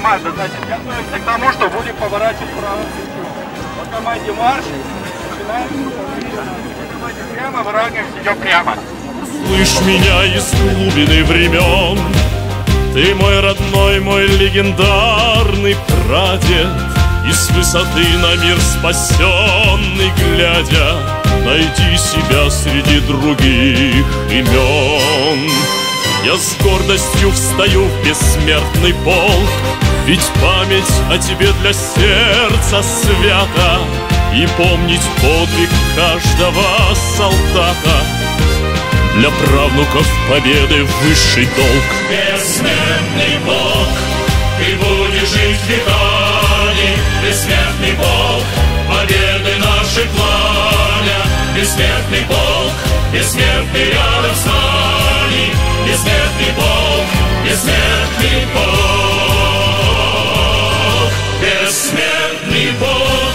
команда, значит, готовимся к тому, что будем поворачивать правым плечом. По команде марш, начинаем прямо, выравниваемся, идем прямо. Слышь меня из глубины времен, ты мой родной, мой легендарный прадед, и с высоты на мир спасенный глядя, найди себя среди других имен. Я с гордостью встаю в бессмертный полк, ведь память о тебе для сердца свята, и помнить подвиг каждого солдата для правнуков победы высший долг. Бессмертный Бог, ты будешь жить в веками. Бессмертный Бог, победы наши пламя. Бессмертный Бог, бессмертный рядом с нами. Бессмертный Бог, бессмертный Бог, бессмертный Бог.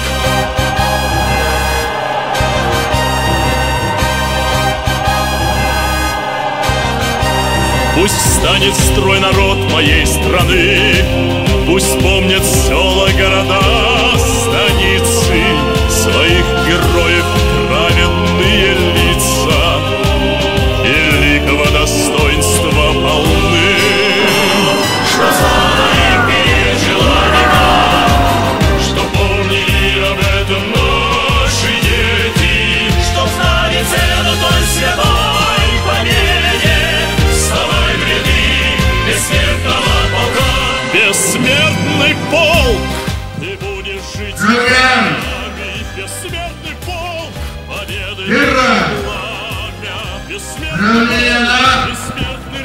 Пусть встанет в строй народ моей страны, пусть помнят села, города, станицы, своих героев праведные лица великого достоинства полны. Что слава их пережила века, что помнили об этом наши дети, чтоб знали цену той святой победе. Вставай в ряды бессмертного полка. Бессмертный полк, ты будешь жить с нами. Бессмертный полк, победы пламя. Бессмертный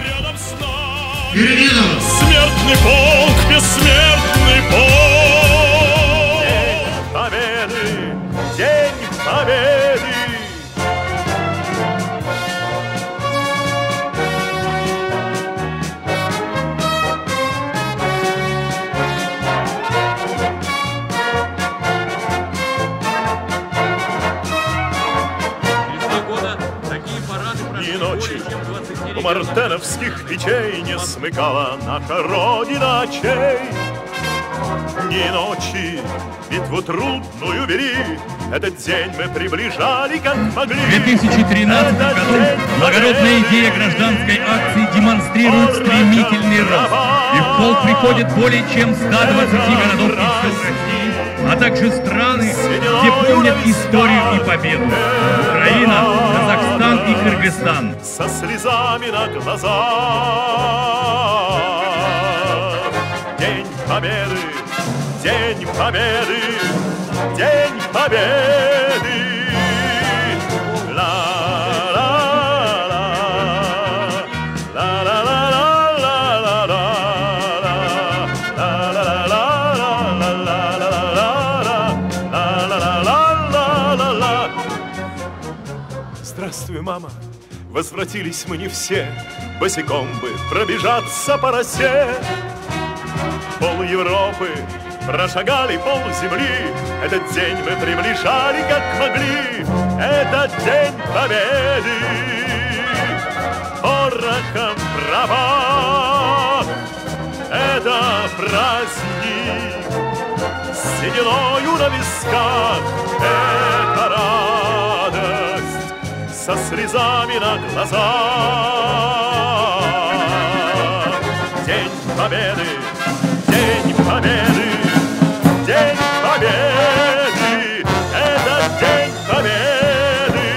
рядом с нами. Бессмертный полк, бессмертный полк. День победы, день победы. Ни ночи у мартеновских печей не смыкала наша Родина очей. Ни ночи битву трудную вели, этот день мы приближали, как могли. В 2013 году благородная идея гражданской акции демонстрирует стремительный рост. И в полк приходит более чем 120 городов и сел России, а также страны, где помнят историю и победу. Украина, Казахстан и Кыргызстан. Со слезами на глазах. День победы, день победы, день победы. Здравствуй, мама. Возвратились мы не все, босиком бы пробежаться по росе. Пол Европы прошагали, пол земли, этот день мы приближали, как могли. Этот день победы, порохом права. Это праздник с сединою на висках. Это радость со слезами на глазах. День победы, день победы, день победы. Это день победы,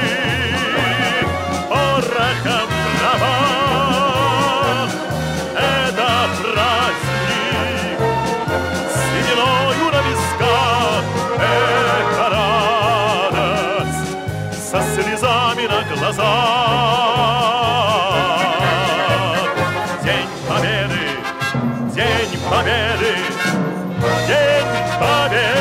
порохом права. Это праздник с сединою на висках. Это радость со слезами на глазах. День победы, день победы, день победы.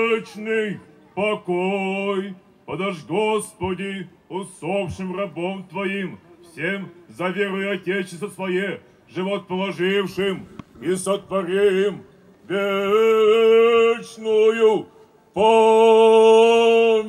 Вечный покой подашь, Господи, усопшим рабом Твоим, всем за веру и Отечество свое, живот положившим, и сотворим вечную помет.